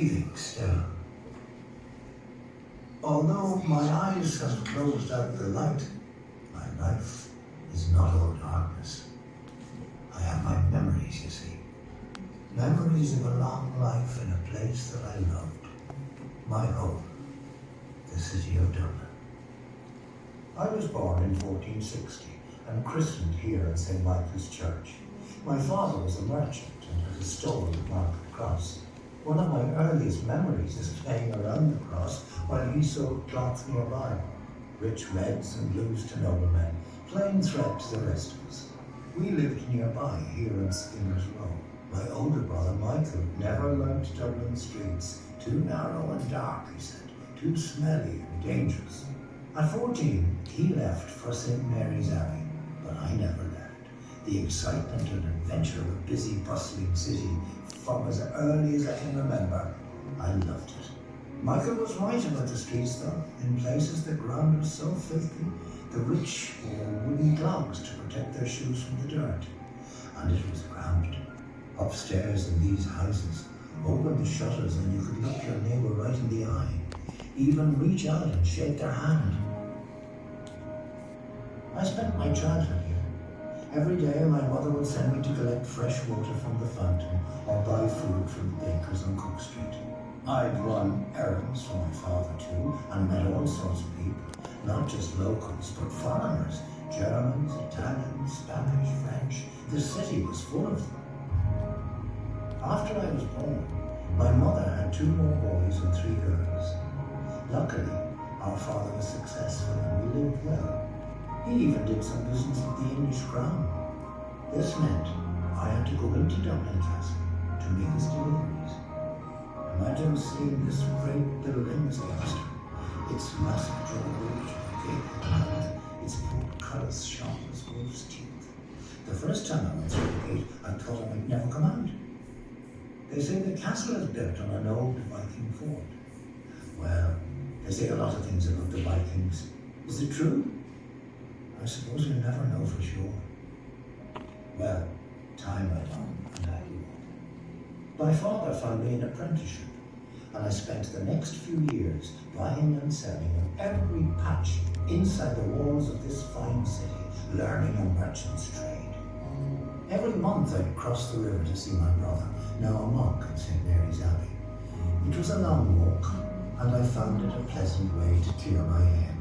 breathing still. Although my eyes have closed out the light, my life is not all darkness. I have my memories, you see. Memories of a long life in a place that I loved. My home, the city of Dublin. I was born in 1460 and christened here at St. Michael's Church. My father was a merchant and had a stall at Market Cross. One of my earliest memories is playing around the cross while he sewed cloth nearby. Rich reds and blues to noblemen, plain thread to the rest of us. We lived nearby here in Skinner's Row. My older brother Michael never learnt Dublin streets. Too narrow and dark, he said, too smelly and dangerous. At 14, he left for St. Mary's Abbey, but I never left. The excitement and adventure of a busy, bustling city from as early as I can remember, I loved it. Michael was right about the streets though. In places the ground was so filthy, the rich wore wooden clogs to protect their shoes from the dirt. And it was cramped. Upstairs in these houses, open the shutters and you could look your neighbour right in the eye, even reach out and shake their hand. I spent my childhood here. Every day my mother would send me to collect fresh water from the fountain or buy food from the bakers on Cook Street. I'd run errands for my father too and met all sorts of people, not just locals but foreigners, Germans, Italians, Spanish, French. The city was full of them. After I was born, my mother had 2 more boys and 3 girls. Luckily, our father was successful and we lived well. He even did some business with the English crown. This meant I had to go into Dublin Castle to make his deliveries. Imagine seeing this great building as a youngster. Its massive drawbridge, gable and its portcullis sharp as wolf's teeth. The first time I went through the gate, I thought I might never come out. They say the castle is built on an old Viking fort. Well, they say a lot of things about the Vikings. Is it true? I suppose you'll never know for sure. Well, time went on and I grew up. My father found me an apprenticeship and I spent the next few years buying and selling on every patch inside the walls of this fine city, learning a merchant's trade. Every month I'd cross the river to see my brother, now a monk at St. Mary's Abbey. It was a long walk, and I found it a pleasant way to clear my head.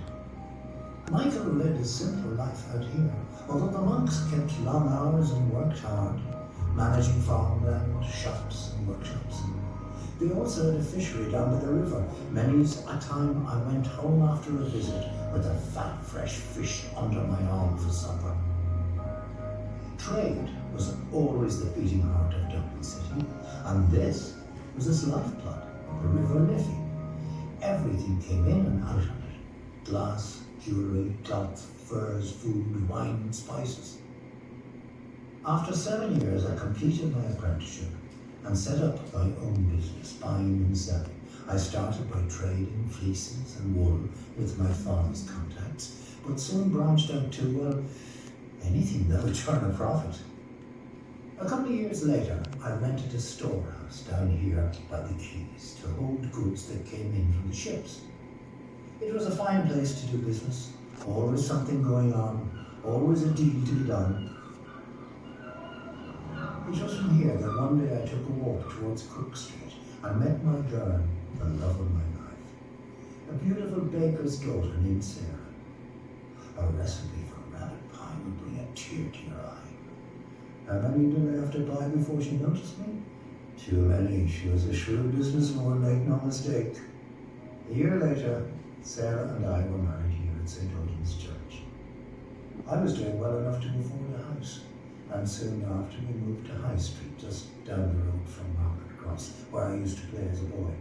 Michael led a simple life out here, although the monks kept long hours and worked hard, managing farmland, shops and workshops. They also had a fishery down by the river. Many's a time I went home after a visit with a fat, fresh fish under my arm for supper. Trade was always the beating heart of Dublin City, and this was its lifeblood, the River Liffey. Everything came in and out of it. Glass, jewellery, cloth, furs, food, wine and spices. After 7 years I completed my apprenticeship and set up my own business, buying and selling. I started by trading fleeces and wool with my father's contacts, but soon branched out to, well, anything that would turn a profit. A couple of years later, I rented a storehouse down here by the quays to hold goods that came in from the ships. It was a fine place to do business, always something going on, always a deal to be done. It was from here that one day I took a walk towards Cook Street and met my girl, the love of my life, a beautiful baker's daughter named Sarah. A recipe for rabbit pie would bring a tear to your eye. How many did I have to buy before she noticed me? Too many. She was a shrewd businesswoman, make no mistake. A year later, Sarah and I were married here at St. Odin's Church. I was doing well enough to afford a house, and soon after we moved to High Street, just down the road from Market Cross, where I used to play as a boy.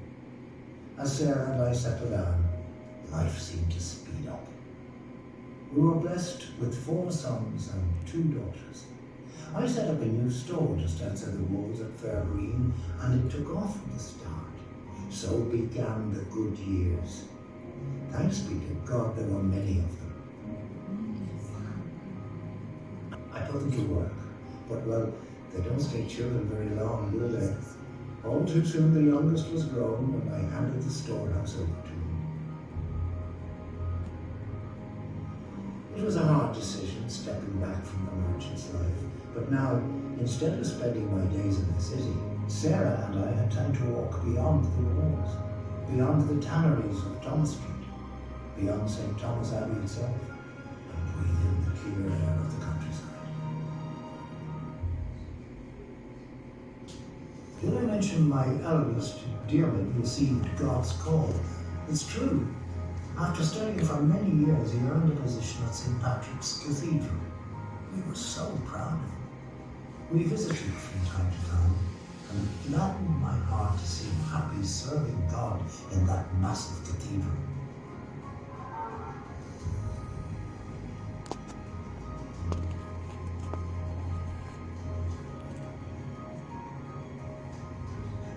As Sarah and I settled down, life seemed to speed up. We were blessed with 4 sons and 2 daughters. I set up a new store just outside the walls at Fair Green, and it took off from the start. So began the good years. Thanks be to God, there were many of them. I put them to work, but well, they don't stay children very long, do they? All too soon the youngest was grown, and I handed the storehouse over to him. It was a hard decision, stepping back from the merchant's life, but now, instead of spending my days in the city, Sarah and I had time to walk beyond the walls, beyond the tanneries of Thomas Street, beyond St. Thomas Abbey itself, and breathe in the clear air of the countryside. Did I mention my eldest, Diarmaid, received God's call? It's true. After studying for many years, he earned a position at St. Patrick's Cathedral. We were so proud of him. We visited from time to time, and it gladdened my heart to see him happy serving God in that massive cathedral.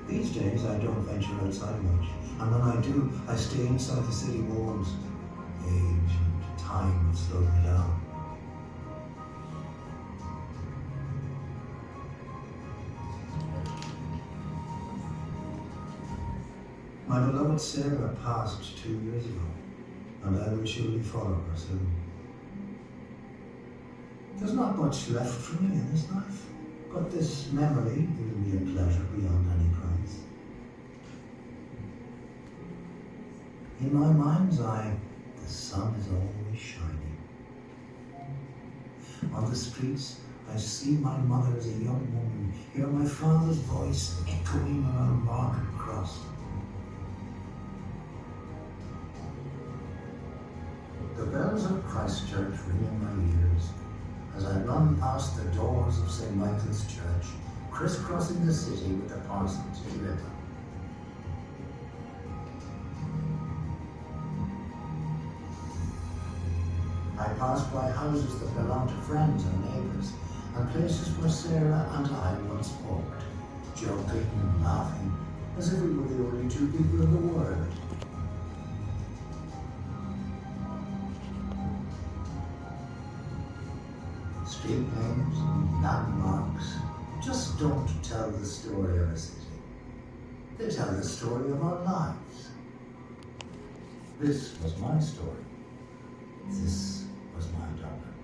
These days I don't venture outside much, and when I do, I stay inside the city walls. Age and time have slowed me down. My beloved Sarah passed 2 years ago, and I will surely follow her soon. There's not much left for me in this life, but this memory will be a pleasure beyond any price. In my mind's eye, the sun is always shining. On the streets, I see my mother as a young woman, hear my father's voice echoing around Market Cross. The bells of Christchurch ring in my ears as I run past the doors of St. Michael's Church, crisscrossing the city with the parsons to deliver. I pass by houses that belong to friends and neighbours, and places where Sarah and I once walked, joking and laughing, as if we were the only two people in the world. Street names and landmarks just don't tell the story of a city. They tell the story of our lives. This was my story. This was my Dublin.